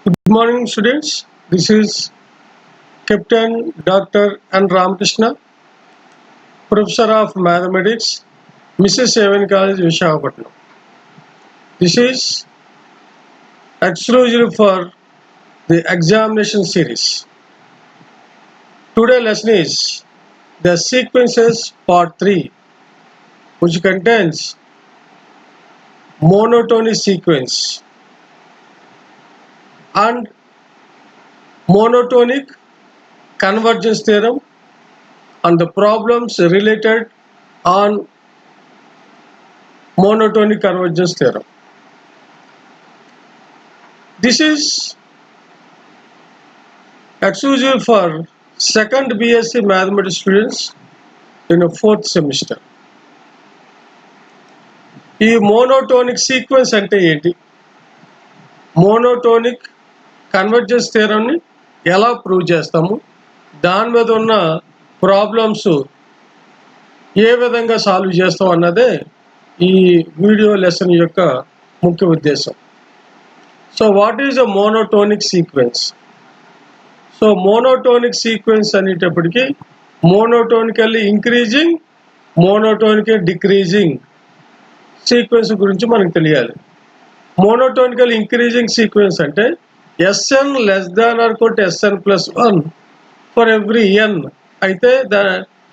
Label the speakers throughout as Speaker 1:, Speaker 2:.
Speaker 1: Good morning, students. This is Captain Dr. N. Ramakrishna, Professor of Mathematics, Mrs. Seven College, Visakhapatnam. This is exclusive for the examination series. Today's lesson is the sequences part 3, which contains monotonic sequence and monotonic convergence theorem and the problems related on monotonic convergence theorem. This is exclusive for second BSc Mathematics students in a fourth semester. ఈ monotonic sequence అంటే ఏంటి, monotonic convergence థియరంని ఎలా prove చేస్తాము, దాని మీద ఉన్న problems ఏ విధంగా solve చేస్తాం అన్నదే ఈ వీడియో లెసన్ యొక్క ముఖ్య ఉద్దేశం. So what is a monotonic sequence? So monotonic sequence అనేటప్పటికీ మోనోటోనికల్లీ ఇంక్రీజింగ్, మోనోటోనికల్ డిక్రీజింగ్ సీక్వెన్స్ గురించి మనకు తెలియాలి. మోనోటోనికల్ ఇంక్రీజింగ్ సీక్వెన్స్ అంటే Sn less than or equal to Sn plus 1 for every n అయితే ద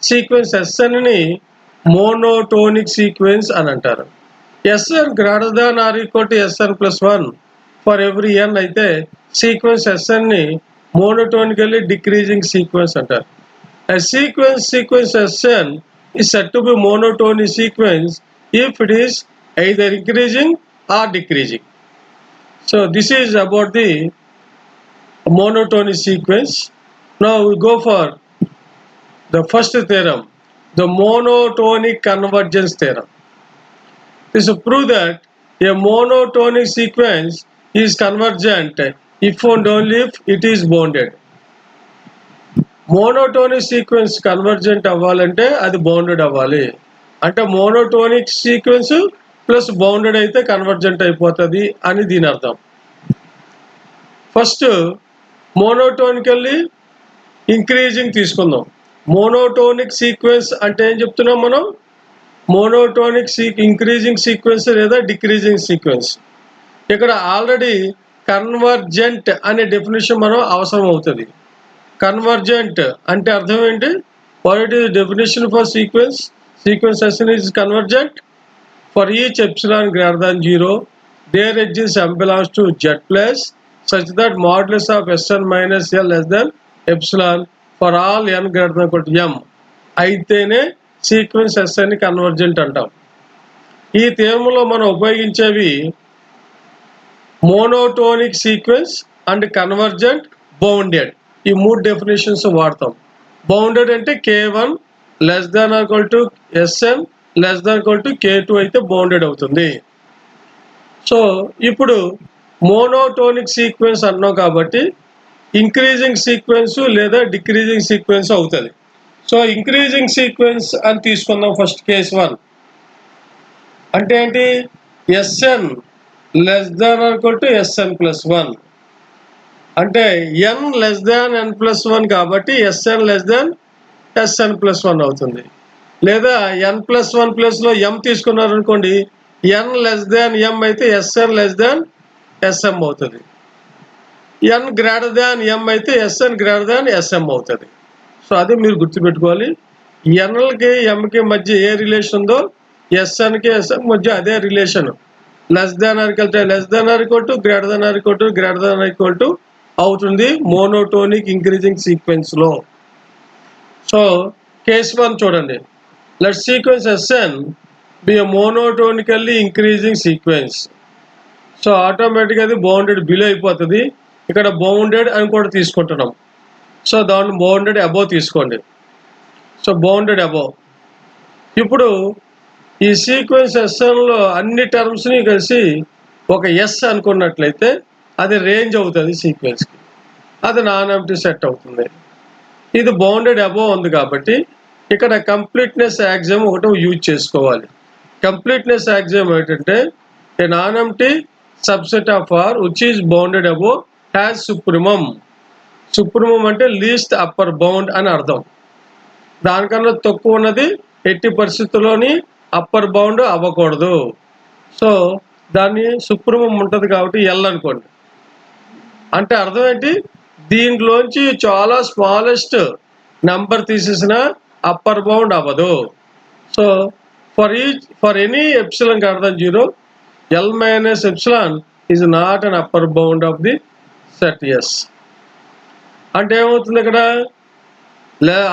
Speaker 1: సీక్వెన్స్ Sn ని మోనోటోనిక్ సీక్వెన్స్ అని అంటారు. Sn greater than or equal to Sn plus 1 for every n అయితే sequence Sn ని మోనోటోనికల్లీ decreasing sequence అంటారు. A sequence Sn is said to be monotonic sequence if it is either increasing or decreasing. So this is about the monotonic sequence. Now we go for the first theorem, the monotonic convergence theorem. This will prove that a monotonic sequence is convergent if and only if it is bounded. Monotonic sequence convergent అవ్వాలంటే అది bounded అవ్వాలి. అంటే monotonic sequence plus bounded అయితే convergent అయిపోతుంది అని దీని అర్థం. First మోనోటోనికల్లీ increasing తీసుకుందాం. మోనోటోనిక్ సీక్వెన్స్ అంటే ఏం చెప్తున్నాం మనం? మోనోటోనిక్ ఇంక్రీజింగ్ సీక్వెన్స్ లేదా డిక్రీజింగ్ సీక్వెన్స్. ఇక్కడ ఆల్రెడీ కన్వర్జెంట్ అనే డెఫినేషన్ మనం అవసరం అవుతుంది. కన్వర్జెంట్ అంటే అర్థం ఏంటి? What it is definition for sequence? Sequence Sn is convergent for each epsilon greater than 0 there exists m belongs to Z plus such that modulus of Sn minus L less than epsilon for all n greater than equal to m అయితేనే sequence Sn ని convergent అంటాం. ఈ థియరంలో మనం ఉపయోగించేవి monotonic sequence and convergent, bounded, ఈ మూడు definitions వాడతాం. బౌండెడ్ అంటే K1 less than or equal to Sn less than equal to K2 అయితే బౌండెడ్ అవుతుంది. సో ఇప్పుడు మోనోటోనిక్ సీక్వెన్స్ అన్నాం కాబట్టి ఇంక్రీజింగ్ సీక్వెన్స్ లేదా డిక్రీజింగ్ సీక్వెన్స్ అవుతుంది. సో ఇంక్రీజింగ్ సీక్వెన్స్ అని తీసుకుందాం. ఫస్ట్ కేస్ 1 అంటే ఏంటి? Sn less than or equal to Sn plus 1 అంటే n less than n plus 1 కాబట్టి Sn less than Sn plus 1 అవుతుంది. లేదా n plus 1 ప్లస్ లో m తీసుకున్నారనుకోండి, n less than m అయితే Sn లెస్ దాన్ Sm అవుతుంది. n greater దాన్ m అయితే Sn greater దాన్ Sm అవుతుంది. So అది మీరు గుర్తుపెట్టుకోవాలి. nకి mకి మధ్య ఏ రిలేషన్ ఉందో Snకి Sm మధ్య అదే relation. Less than or equal to less than or equal to greater than or equal to greater than or equal to అవుతుంది మోనోటోనిక్ ఇంక్రీజింగ్ సీక్వెన్స్ లో. సో కేస్ 1 చూడండి. Let sequence Sn be a monotonically increasing sequence. So ఆటోమేటిక్గా అది bounded below అయిపోతుంది. ఇక్కడ bounded అని కూడా తీసుకుంటున్నాం. సో దాన్ని బౌండెడ్ అబోవ్ తీసుకోండి. So bounded above. ఇప్పుడు ఈ సీక్వెన్స్ Snలో అన్ని టర్మ్స్ని కలిసి ఒక S అనుకున్నట్లయితే అది రేంజ్ అవుతుంది సీక్వెన్స్కి. అది నాన్ ఎంప్టీ సెట్ అవుతుంది. ఇది బౌండెడ్ అబోవ్ ఉంది కాబట్టి ఇక్కడ కంప్లీట్నెస్ యాక్సియం ఒకటి యూజ్ చేసుకోవాలి. కంప్లీట్నెస్ యాక్సియం ఏంటంటే a non empty subset of R which is bounded above has supremum. Supremum అంటే లీస్ట్ అప్పర్ బౌండ్ అని అర్థం. దానికన్నా తక్కువ ఉన్నది ఎట్టి పరిస్థితుల్లోని అప్పర్ బౌండ్ అవ్వకూడదు. సో దాన్ని సుప్రీమం ఉంటుంది కాబట్టి ఎల్ అనుకోండి. అంటే అర్థం ఏంటి, దీంట్లోంచి చాలా స్మాలెస్ట్ నెంబర్ తీసేసిన అప్పర్ బౌండ్ అవ్వదు. So for any epsilon greater than 0, L minus epsilon is not an upper bound of the set S. అంటే ఏమవుతుంది ఇక్కడ,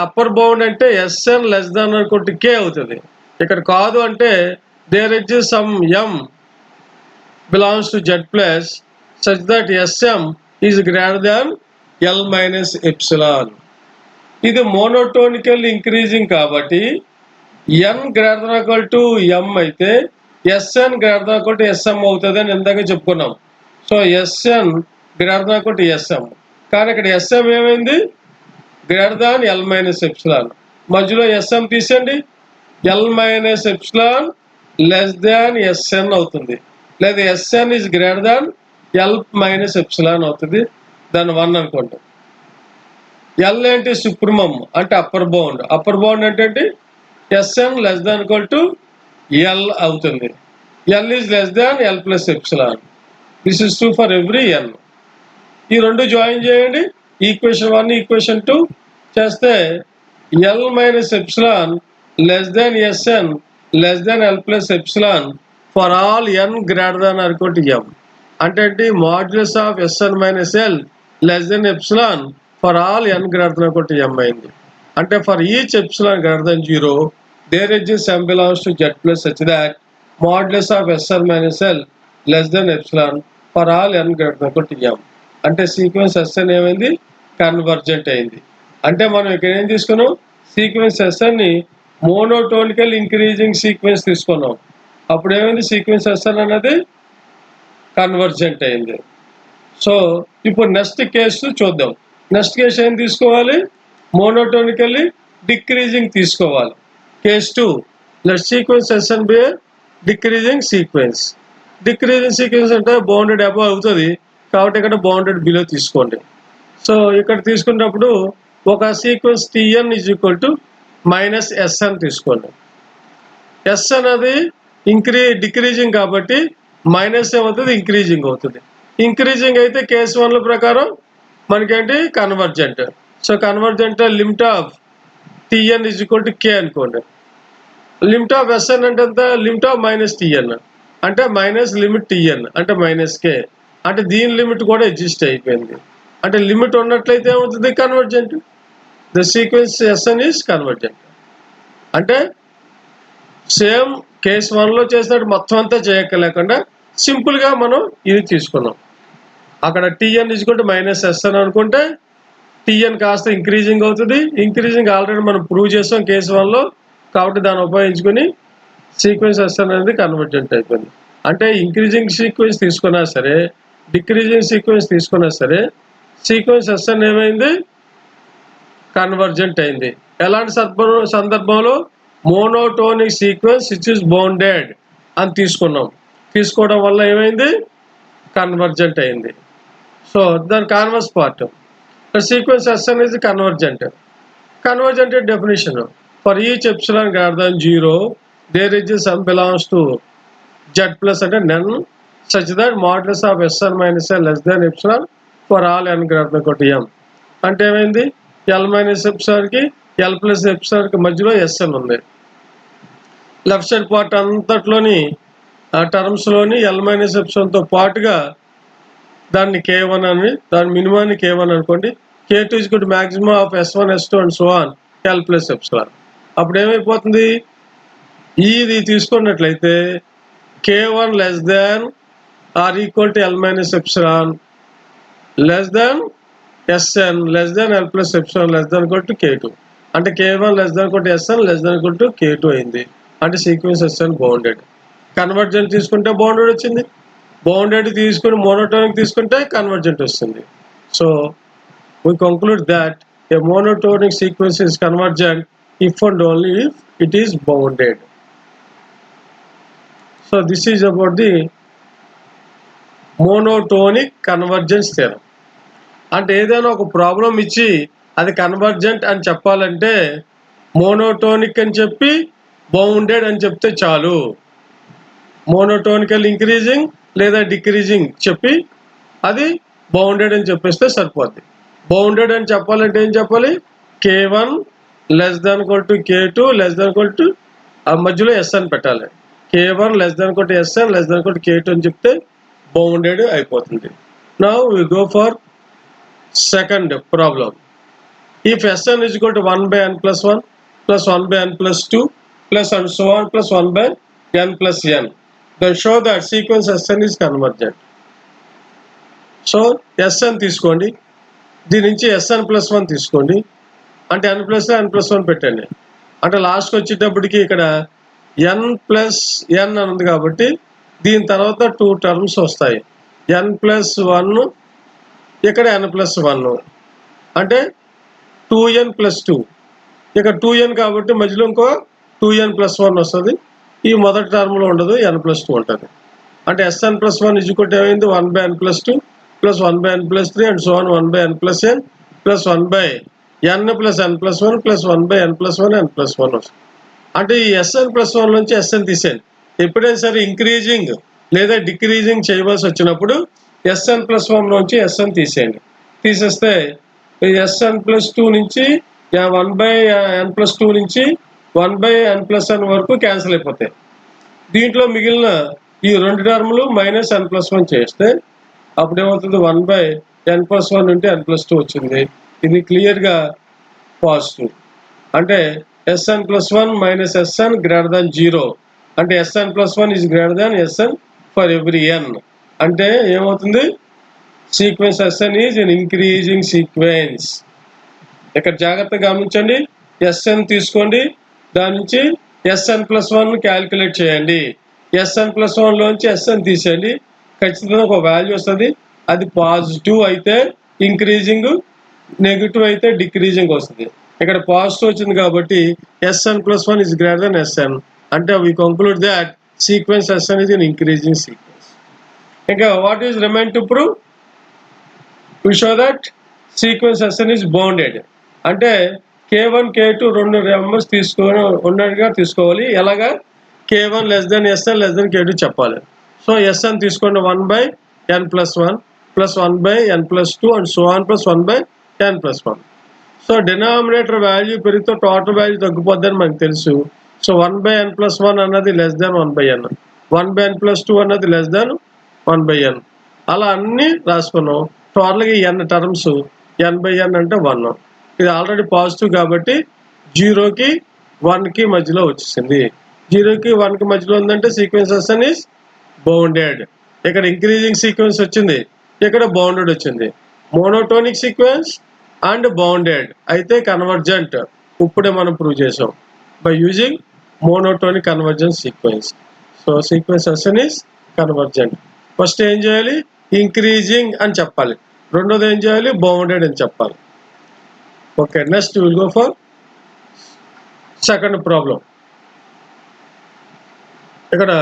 Speaker 1: అప్పర్ బౌండ్ అంటే Sn లెస్ దాన్ అనుకుంటే K అవుతుంది. ఇక్కడ కాదు అంటే there is some M belongs to Z plus such that Sm is greater than L minus epsilon. ఇది మోనోటోనికల్ ఇంక్రీజింగ్ కాబట్టి n greater than equal to m అయితే Sn greater than equal to Sm అవుతుంది అని ఇందాక చెప్పుకున్నాం. So Sn greater than equal to Sm, కానీ ఇక్కడ Sm ఏమైంది, greater than L minus epsilon. మధ్యలో Sm తీసేయండి, L minus epsilon less than Sn అవుతుంది, లేదా Sn is greater than L minus epsilon అవుతుంది. దాని 1 అనుకోండి. L ఏంటి, సుప్రీమం అంటే అప్పర్ బౌండ్. అప్పర్ బౌండ్ అంటే Sn less than equal to L అవుతుంది. L is less than L plus epsilon. This is true for every n. ఈ రెండు join చేయండి, ఈక్వేషన్ 1 ఈక్వేషన్ 2 చేస్తే L minus epsilon less than Sn less than L plus epsilon for all n greater than or equal to m. అంటే modulus of Sn minus L less than epsilon for all n greater than equal to m అయింది. అంటే for each epsilon greater than 0 there exist m belongs to Z plus such that modulus of Sn minus L less than epsilon for all n greater than equal to m. అంటే sequence Sn ఏమైంది, convergent అయింది. అంటే మనం ఇక్కడ ఏం తీసుకున్నాం, sequence Sn ని monotonical increasing sequence తీసుకున్నాం. అప్పుడు ఏమైంది, సీక్వెన్స్ Sn అనేది కన్వర్జెంట్ అయింది. సో ఇప్పుడు నెక్స్ట్ కేసు చూద్దాం. నెక్స్ట్ కేసు ఏం తీసుకోవాలి, మోనోటోనికల్లీ డిక్రీజింగ్ తీసుకోవాలి. Case 2, let sequence Sn be decreasing sequence. Decreasing sequence అంటే బౌండెడ్ అబవ్ అవుతుంది కాబట్టి ఇక్కడ బౌండెడ్ బిలో తీసుకోండి. సో ఇక్కడ తీసుకున్నప్పుడు ఒక sequence Tn is equal to minus Sn తీసుకోండి. S అనేది డిక్రీజింగ్ కాబట్టి మైనస్ ఏమవుతుంది, ఇంక్రీజింగ్ అవుతుంది. ఇంక్రీజింగ్ అయితే కేసు 1 ప్రకారం మనకేంటి, convergent. So convergent limit of Tn is equal to K అనుకోండి. లిమిట్ ఆఫ్ Sn అంటే ఎంత, లిమిట్ ఆఫ్ మైనస్ Tn అంటే మైనస్ లిమిట్ Tn అంటే మైనస్ K. అంటే దీని లిమిట్ కూడా ఎగ్జిస్ట్ అయిపోయింది. అంటే లిమిట్ ఉన్నట్లయితే ఏమవుతుంది, convergent. The sequence Sn is convergent. అంటే సేమ్ కేస్ 1లో చేసినట్టు మొత్తం అంతా చేయలేకుండా సింపుల్గా మనం ఇది తీసుకున్నాం. అక్కడ Tn is equal to minus Sn అనుకుంటే Tn కాస్త ఇంక్రీజింగ్ అవుతుంది. ఇంక్రీజింగ్ ఆల్రెడీ మనం ప్రూవ్ చేసాం కేసు 1లో కాబట్టి దాన్ని ఉపయోగించుకొని సీక్వెన్స్ Sn అనేది కన్వర్జెంట్ అయిపోయింది. అంటే ఇంక్రీజింగ్ సీక్వెన్స్ తీసుకున్నా సరే, డిక్రీజింగ్ సీక్వెన్స్ తీసుకున్నా సరే, సీక్వెన్స్ Sn ఏమైంది, కన్వర్జెంట్ అయింది. ఎలాంటి సందర్భంలో, monotonic sequence which is bounded అని తీసుకున్నాం. తీసుకోవడం వల్ల ఏమైంది, కన్వర్జెంట్ అయింది. సో దాని converse part, sequence Sn is convergent. Convergent definition, for each epsilon greater than 0 there is some belongs to Z plus అంటే none such that modulus of Sn minus L less than epsilon for all n greater than equal to m. అంటే ఏమైంది, L minus epsilon కి L plus epsilon కి మధ్యలో Sn ఉంది. Left side part అంతట్లోని terms లోని L minus epsilon తో పాటుగా దాన్ని K1 అని, దాని మినిమాన్ని K1 అనుకోండి. K2 is equal to maximum of S1, S2 and so on L plus epsilon. అప్పుడు ఏమైపోతుంది, ఇది తీసుకున్నట్లయితే K1 less than or equal to L minus epsilon less than Sn less than L plus epsilon less than equal to K2. అంటే K1 less than equal to Sn less than equal to K2 అయింది. అంటే sequence Sn bounded. Convergent తీసుకుంటే bounded వచ్చింది, bounded తీసుకుని monotonic తీసుకుంటే convergent వస్తుంది. So we conclude that a monotonic sequence is convergent if and only if it is bounded. So this is about the monotonic convergence theorem. అంటే ఏదైనా ఒక problem ఇచ్చి అది కన్వర్జెంట్ అని చెప్పాలంటే మోనోటోనిక్ అని చెప్పి బౌండెడ్ అని చెప్తే చాలు. మోనోటోనికల్ ఇంక్రీజింగ్ లేదా డిక్రీజింగ్ చెప్పి అది బౌండెడ్ అని చెప్పేస్తే సరిపోద్ది. బౌండెడ్ అని చెప్పాలంటే ఏం చెప్పాలి? K1 less than equal to K2 less than equal to ఆ మధ్యలో ఎస్ అని పెట్టాలి. K1 less than equal to SN less than equal to K2 అని చెప్తే బౌండెడ్ అయిపోతుంది. Now we go for second problem. If Sn is equal to 1 by n plus 1 plus 1 by n plus 2 plus and so on plus 1 by n plus n, then show that sequence Sn is convergent. So Sn తీసుకోండి, దీని నుంచి Sn plus 1 తీసుకోండి, అంటే n plus n plus 1 పెట్టండి. అంటే లాస్ట్కి వచ్చేటప్పటికి ఇక్కడ n plus n అని ఉంది కాబట్టి దీని తర్వాత 2 టర్మ్స్ వస్తాయి. n plus 1 ఇక్కడ n plus 1 అంటే 2n plus 2 ఇక్కడ 2n కాబట్టి మధ్యలో ఇంకో 2n plus 1 వస్తుంది. ఈ మొదటి టర్మ్లో ఉండదు, n plus 2 ఉంటుంది. అంటే Sn plus 1 is equal to ఏమైంది? 1 by n plus 2 plus 1 by n plus 3 and so on 1 by n plus n plus 1 by n plus n plus 1 plus 1 by n plus 1 n plus 1 వస్తుంది. అంటే ఈ Sn plus 1 నుంచి Sn తీసేయండి. ఎప్పుడైనా సరే increasing లేదా decreasing చేయవలసి వచ్చినప్పుడు Sn plus 1 నుంచి Sn తీసేయండి. తీసేస్తే Sn plus 2 నుంచి 1 by n plus 2 నుంచి 1 by n plus n వరకు క్యాన్సిల్ అయిపోతాయి. దీంట్లో మిగిలిన ఈ 2 టర్ములు మైనస్ n plus 1 చేస్తే అప్పుడు ఏమవుతుంది? 1 by n plus 1 నుండి n plus 2 వచ్చింది. ఇది క్లియర్గా పాజిటివ్. అంటే Sn plus 1 minus Sn greater than 0 అంటే Sn plus 1 is greater than Sn for every n. అంటే ఏమవుతుంది? Sequence Sn is an increasing sequence. ఇక్కడ జాగ్రత్తగా గమనించండి. Sn తీసుకోండి, దాని నుంచి Sn plus 1 క్యాలిక్యులేట్ చేయండి. Sn plus 1 లోంచి Sn తీసేయండి, ఖచ్చితంగా ఒక వాల్యూ వస్తుంది. అది పాజిటివ్ అయితే ఇంక్రీజింగ్, నెగిటివ్ అయితే డిక్రీజింగ్ వస్తుంది. ఇక్కడ పాజిటివ్ వచ్చింది కాబట్టి Sn plus 1 is greater than Sn. అంటే we conclude that sequence Sn is an increasing sequence. ఇంకా what is remain to prove? We show that sequence Sn is bounded. అంటే K1 K2 రెండు numbers తీసుకొని ఉన్నట్టుగా తీసుకోవాలి. ఎలాగా? K1 less than Sn less than K2 చెప్పాలి. So Sn తీసుకోండి 1 by n plus 1 plus 1 by n plus 2 and so on plus 1 by n plus 1. So denominator value పెరిగితే total value తగ్గిపోద్దని మనకు తెలుసు. సో 1 by n plus 1 అన్నది less than 1 by n, 1 by n plus 2 అన్నది less than 1 by n. అలా అన్నీ రాసుకున్నాం. టోటల్గా n terms n by n అంటే 1. ఇది ఆల్రెడీ పాజిటివ్ కాబట్టి 0కి 1కి మధ్యలో వచ్చేసింది. 0కి 1కి మధ్యలో ఉందంటే సీక్వెన్స్ Sn ఈజ్ బౌండెడ్. ఇక్కడ ఇంక్రీజింగ్ సీక్వెన్స్ వచ్చింది, ఇక్కడ బౌండెడ్ వచ్చింది. మోనోటోనిక్ సీక్వెన్స్ అండ్ బౌండెడ్ అయితే కన్వర్జెంట్. ఇప్పుడే మనం ప్రూవ్ చేసాం by using monotonic convergent sequence. So sequence Sn is convergent. First ఏం చేయాలి? ఇంక్రీజింగ్ అని చెప్పాలి. రెండోది ఏం చేయాలి? బౌండెడ్ అని చెప్పాలి. Okay, next will go for second problem. ఇక్కడ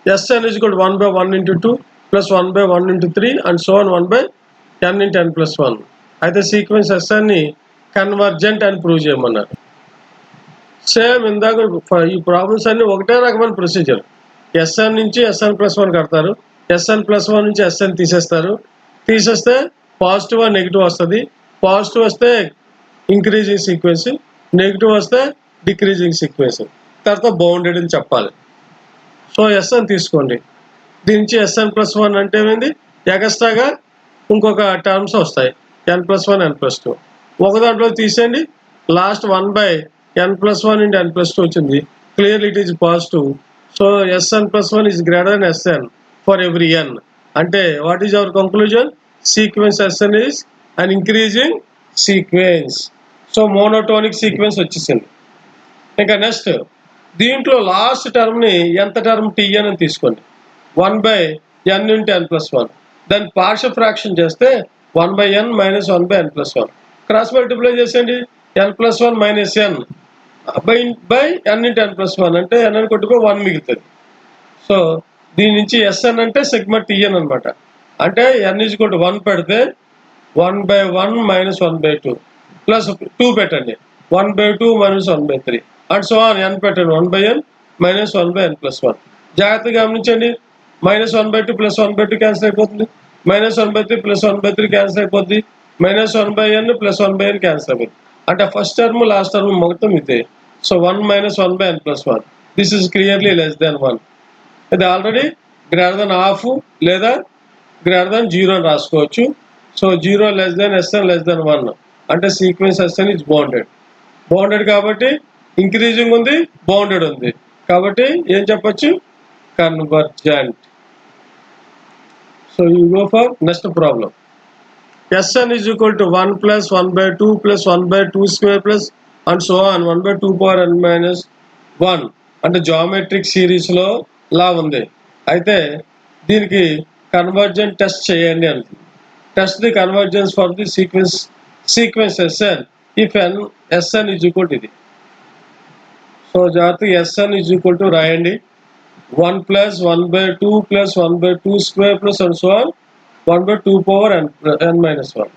Speaker 1: Sn is equal to 1 by 1 into 2 plus 1 by 1 into 3 and so on 1 by n into n plus 1. అయితే సీక్వెన్స్ Sn ని కన్వర్జెంట్ అని ప్రూవ్ చేయమన్నారు. సేమ్ ఇందాక ఈ ప్రాబ్లమ్స్ అన్ని ఒకటే రకమైన ప్రొసీజర్. Sn నుంచి Sn plus 1 కడతారు, Sn plus 1 నుంచి Sn తీసేస్తారు. తీసేస్తే పాజిటివ్ ఆ నెగిటివ్ వస్తుంది. పాజిటివ్ వస్తే ఇంక్రీజింగ్ సీక్వెన్స్, నెగిటివ్ వస్తే డిక్రీజింగ్ సీక్వెన్స్. తర్వాత బౌండెడ్ అని చెప్పాలి. సో Sn తీసుకోండి, దీని నుంచి Sn plus 1 అంటే ఏమైంది? ఎక్స్ట్రాగా ఇంకొక టర్మ్స్ వస్తాయి, n plus 1 n plus 2. ఒక దాంట్లో తీసేయండి, last 1 by n plus 1 into n plus 2 వచ్చింది. Clearly it is positive. So Sn plus 1 is greater than Sn for every n. అంటే what is our conclusion? Sequence Sn is an increasing sequence. So monotonic sequence వచ్చేసింది. ఇంకా next దీంట్లో last టర్మ్ని ఎంత term Tn అని తీసుకోండి. 1 by n into n plus 1. దాన్ని partial fraction చేస్తే 1 by n minus 1 by n plus 1. Cross multiply చేసేయండి. n plus 1 minus n by n into n plus 1 అంటే n అని కొట్టుకో 1 మిగులుతుంది. సో దీని నుంచి Sn అంటే సిగ్మా Tn అనమాట. అంటే n is equal to 1 పెడితే 1/1 minus 1/2 plus 2 పెట్టండి 1/2 minus 1/3 and so on n పెట్టండి 1/n minus 1/n plus 1. జాగ్రత్తగా గమనించండి -1/2 plus 1/2 క్యాన్సిల్ అయిపోతుంది, -1/3 plus 1/3 క్యాన్సిల్ అయిపోద్ది, -1/n plus 1/n క్యాన్సిల్ అయిపోతుంది. అంటే ఫస్ట్ టర్మ్ లాస్ట్ టర్మ్ మొత్తం ఇదే. So 1 minus 1/n plus 1, this is clearly less than 1. ఇది ఆల్రెడీ గ్రేటర్ దాన్ హాఫ్ లేదా గ్రేటర్ దాన్ 0 అని రాసుకోవచ్చు. So 0 less than Sn less దాన్ 1 అంటే సీక్వెన్స్ Sn ఇస్ బౌండెడ్ కాబట్టి ఇంక్రీజింగ్ ఉంది, బౌండెడ్ ఉంది కాబట్టి ఏం చెప్పొచ్చు, convergent. So you go for next problem. Sn is equal to 1 plus 1/2 plus 1/2 square plus and so on 1/2 power n minus 1 అంటే geometric series లో లా ఉంది. అయితే దీనికి కన్వర్జెంట్ టెస్ట్ చేయండి అంటుంది. Test the convergence for the sequence Sn if Sn is equal to ఇది. So జాగ్రత్తగా Sn is equal to రాయండి 1 plus 1/2 plus 1/2 square plus and so on 1/2 power n minus 1.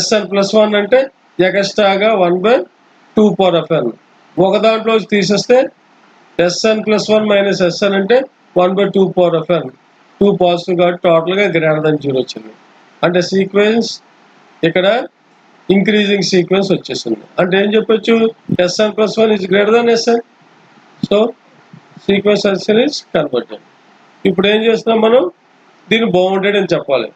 Speaker 1: Sn plus 1 అంటే ఎక్స్ట్రాగా 1/2 power of n. ఒక దాంట్లో తీసేస్తే Sn plus 1 minus Sn అంటే 1/2 power of n. 2 positive కాబట్టి టోటల్గా గ్రేటర్ దాన్ 0 వచ్చింది. అంటే సీక్వెన్స్ ఇక్కడ ఇంక్రీజింగ్ సీక్వెన్స్ వచ్చేసింది. అంటే ఏం చెప్పొచ్చు, Sn plus 1 is greater than Sn. So sequence Sn is convergent. ఇప్పుడు ఏం చేస్తున్నాం మనం, దీన్ని బౌండెడ్ అని చెప్పాలి.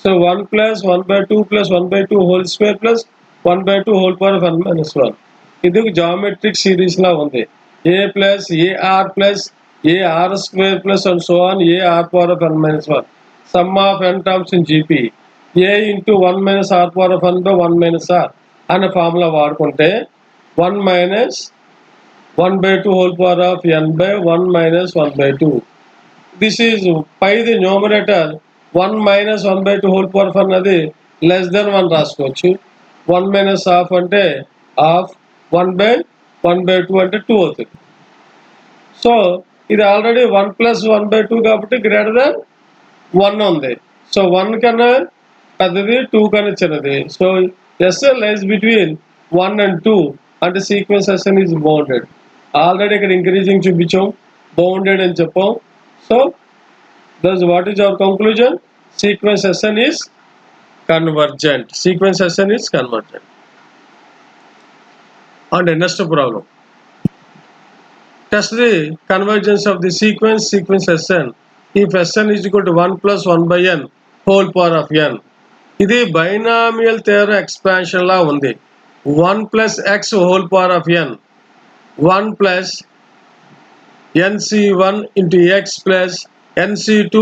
Speaker 1: So 1 plus 1/2 plus 1/2 whole square plus 1/2 whole power of n minus 1. ఇది జామెట్రిక్ సిరీస్ లా ఉంది. a plus ar plus ar square plus and so on ar power of n minus 1. Sum of n terms in GP a into 1 minus r power of n by 1 minus r అనే formula వాడుకుంటే 1 minus 1/2 whole power of n by 1 minus 1/2. This is పై the numerator 1 minus 1/2 whole power of n అది less then 1 రాసుకోవచ్చు. 1 minus half అంటే half, 1/1/2 అంటే 2 అవుతుంది. So ఇది already 1 plus 1/2 కాబట్టి గ్రేటర్ దాన్ 1 ఉంది. సో 1 కన్నా పెద్దది, 2 కన్నా చిన్నది. So Sn lies between 1 and 2 అంటే sequence Sn is bounded. Already ఇక్కడ ఇంక్రీజింగ్ చూపించాం, బౌండెడ్ అని చెప్పాం. So thus what is our conclusion, sequence Sn is convergent. Sequence Sn is convergent. And next problem, test the convergence of the sequence Sn if Sn is equal to 1 plus 1/n whole power of n. ఇది binomial theorem expansion లా ఉంది. 1 plus x whole power of n, 1 plus nc1 into x plus nc2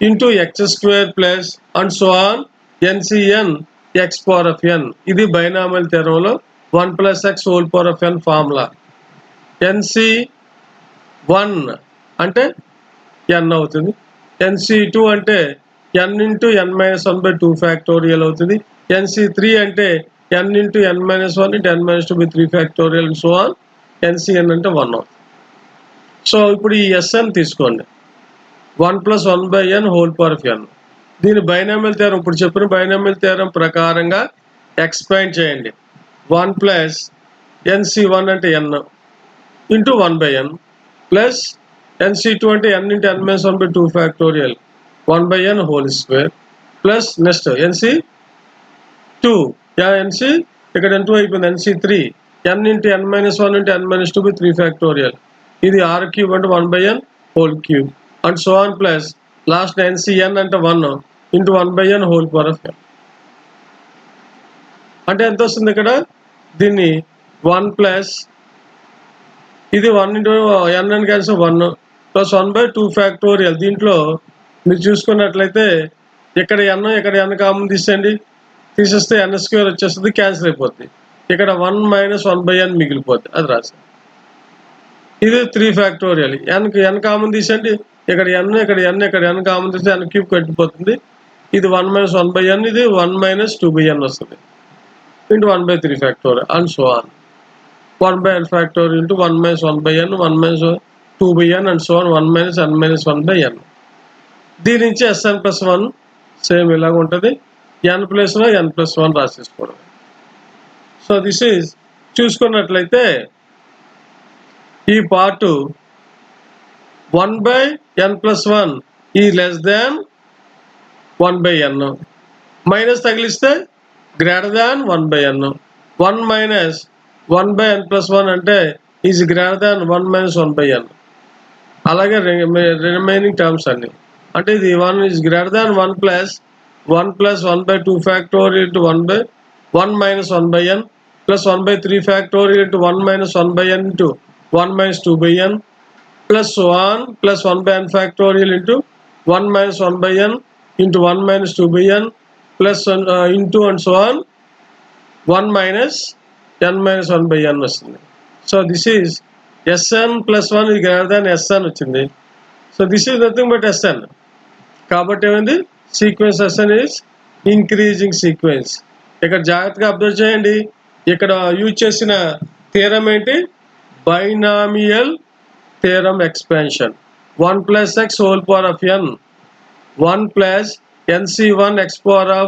Speaker 1: into x square plus and so on ncn x power of n. ఇది binomial థియరంలో 1 plus x whole power of n formula. nc1 అంటే n అవుతుంది, nc2 అంటే n into n minus 1/2 factorial అవుతుంది, nc3 అంటే n into n minus 1 into n minus 2/3 factorial and so on ncn అంటే 1 అవుతుంది. So ఇప్పుడు ఈ Sn తీసుకోండి 1 plus 1/n whole power of n. దీని బైనామియల్ థియరం ఇప్పుడు చెప్పిన బైనామియల్ థియరం ప్రకారంగా ఎక్స్పాండ్ చేయండి. 1 plus nc1 అంటే n into 1/n plus nc2 అంటే n into n minus 1/2 factorial 1/n whole square plus next nc2 nc ఇక్కడ n2 అయిపోయింది, nc3 n into n minus 1 into n minus 2/3 factorial ఇది r cube అంటే 1/n whole cube and so on plus last ncn అంటే 1 into 1/n whole power of n. అంటే ఎంత వస్తుంది ఇక్కడ, దీన్ని 1 plus ఇది 1 into n అని క్యాన్సిల్ 1 plus 1/2 ఫ్యాక్టోరియల్. దీంట్లో మీరు చూసుకున్నట్లయితే ఇక్కడ n కామన్ తీసేస్తే n స్క్వేర్ వచ్చేస్తుంది, క్యాన్సిల్ అయిపోతుంది. ఇక్కడ 1 minus 1/n మిగిలిపోతుంది, అది రాశాను. ఇది 3 ఫ్యాక్టోరియల్. n కామన్ తీసేయండి, ఇక్కడ n కామన్ తీస్తే n క్యూబ్ కట్టిపోతుంది. ఇది 1 minus 1/n, ఇది 1 minus 2/n వస్తుంది into 1/3 factorial and so on 1/n factorial into 1 minus 1/n 1 minus 2/n and so on 1 minus n minus 1/n. దీని నుంచి Sn plus 1 సేమ్ ఇలాగ ఉంటుంది. n ప్లేస్లో n+1 రాసేసుకోవడం. So this is చూసుకున్నట్లయితే ఈ part 1/n+1 ఈ less than 1/n, minus తగిలిస్తే greater than 1/n, 1 minus 1/n+1 అంటే is greater than 1 minus 1/n. అలాగే రిమైనింగ్ టర్మ్స్ అన్ని అంటే ఇది 1 is greater than 1 plus 1/2 factorial into 1 minus 1/n plus 1/3 factorial into 1 minus 1/n into 1 minus 2/n plus 1 plus 1/n factorial into 1 minus 1/n into 1 minus 2/n plus into and so on 1 minus n minus 1/n వస్తుంది. So this is Sn plus 1 is greater than Sn వచ్చింది. So this is nothing but Sn. కాబట్టి ఏమైంది sequence Sn is increasing sequence. ఇక్కడ జాగ్రత్తగా observe చేయండి. ఇక్కడ use చేసిన theorem ఏంటి? Binomial theorem expansion. 1 plus x whole power of n 1 plus nc1 x power of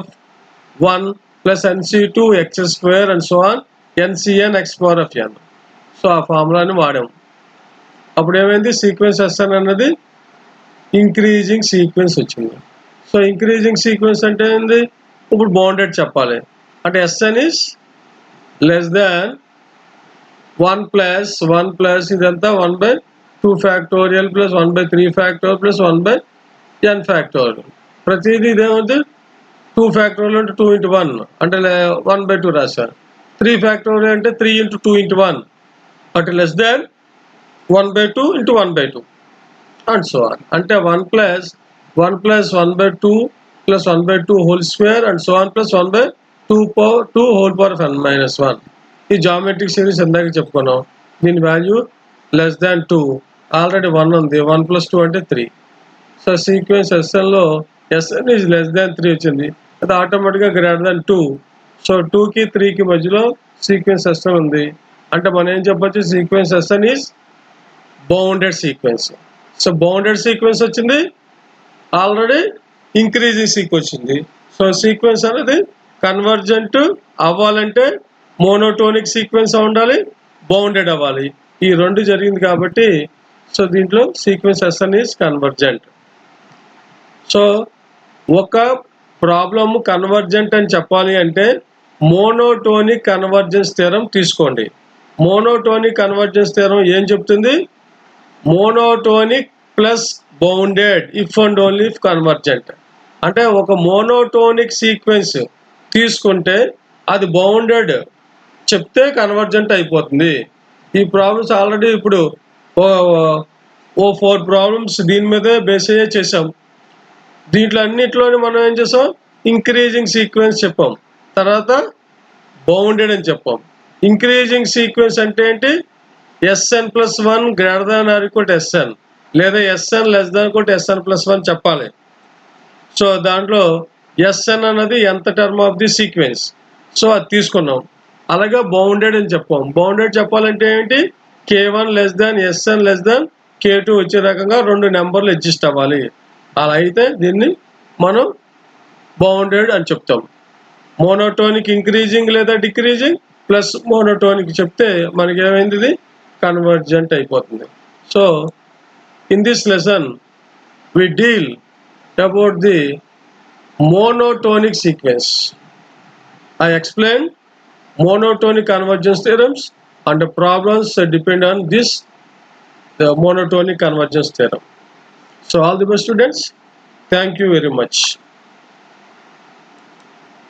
Speaker 1: 1 plus nc2 x square and so on ncn x power of n. So ఆ ఫార్ములాని వాడాం. అప్పుడు ఏమైంది sequence Sn అన్నది increasing sequence వచ్చింది. So increasing sequence అంటే ఏంది? ఇప్పుడు bounded చెప్పాలి అంటే Sn is less than 1 plus ఇదంతా 1/2 factorial plus 1/3 factorial plus 1/n factorial. ప్రతిదీ ఇదేముంది 2 ఫ్యాక్టోరియల్ అంటే 2 into 1 అంటే 1/2 రాశారు. 3 ఫ్యాక్టోరియల్ అంటే 3 into 2 into 1 అంటే less than 1/2 into 1/2 and so on. అంటే 1 plus 1/2 plus 1/2 whole square and so on plus 1/2 whole power of n minus 1. ఈ geometric series ఎందాక చెప్పుకున్నాం. దీని వాల్యూ లెస్ దాన్ 2 ఆల్రెడీ 1 ఉంది. 1 plus 2 అంటే 3. సో సీక్వెన్స్ Snలో Sn ఈజ్ లెస్ దాన్ 3 వచ్చింది. అది ఆటోమేటిక్గా గ్రేటర్ దాన్ 2. సో 2కి 3కి మధ్యలో సీక్వెన్స్ Sn ఉంది. అంటే మనం ఏం చెప్పొచ్చు sequence Sn is bounded sequence. So bounded sequence వచ్చింది, ఆల్రెడీ ఇంక్రీజింగ్ సీక్వెన్స్ వచ్చింది. సో సీక్వెన్స్ అనేది కన్వర్జెంట్ అవ్వాలంటే మోనోటోనిక్ సీక్వెన్స్ ఉండాలి, బౌండెడ్ అవ్వాలి. ఈ రెండు జరిగింది కాబట్టి సో దీంట్లో sequence Sn is convergent. So ఒక ప్రాబ్లమ్ కన్వర్జెంట్ అని చెప్పాలి అంటే మోనోటోనిక్ కన్వర్జెన్స్ థియరం తీసుకోండి. మోనోటోనిక్ కన్వర్జెన్స్ థియరం ఏం చెప్తుంది? Monotonic plus bounded if and only if convergent. అంటే ఒక మోనోటోనిక్ సీక్వెన్స్ తీసుకుంటే అది బౌండెడ్ చెప్తే కన్వర్జెంట్ అయిపోతుంది. ఈ ప్రాబ్లమ్స్ ఆల్రెడీ ఇప్పుడు ఓ 4 ప్రాబ్లమ్స్ దీని మీదే బేస్ అయ్యే చేసాం. దీంట్లో అన్నిట్లోని మనం ఏం చేసాం ఇంక్రీజింగ్ సీక్వెన్స్ చెప్పాం, తర్వాత బౌండెడ్ అని చెప్పాం. ఇంక్రీజింగ్ సీక్వెన్స్ అంటే ఏంటి? Sn+1 greater than or equal to Sn లేదా Sn less than equal to Sn+1 చెప్పాలి. సో దాంట్లో Sn అన్నది ఎంత term of the sequence, so అది తీసుకున్నాం. అలాగే బౌండెడ్ అని చెప్పాం. బౌండెడ్ చెప్పాలంటే ఏంటి? k1 less than Sn less దాన్ k2 వచ్చే రకంగా 2 నెంబర్లు అడ్జస్ట్ అవ్వాలి. అలా అయితే దీన్ని మనం బౌండెడ్ అని చెప్తాం. మోనోటోనిక్ ఇంక్రీజింగ్ లేదా డిక్రీజింగ్ ప్లస్ మోనోటోనిక్ చెప్తే మనకి ఏమైంది? ఇది కన్వర్జెంట్ అయిపోతుంది. So in this lesson we deal about the monotonic sequence. I explained monotonic convergence theorems and the problems that depend on this the monotonic convergence theorem. So all the best students, thank you very much.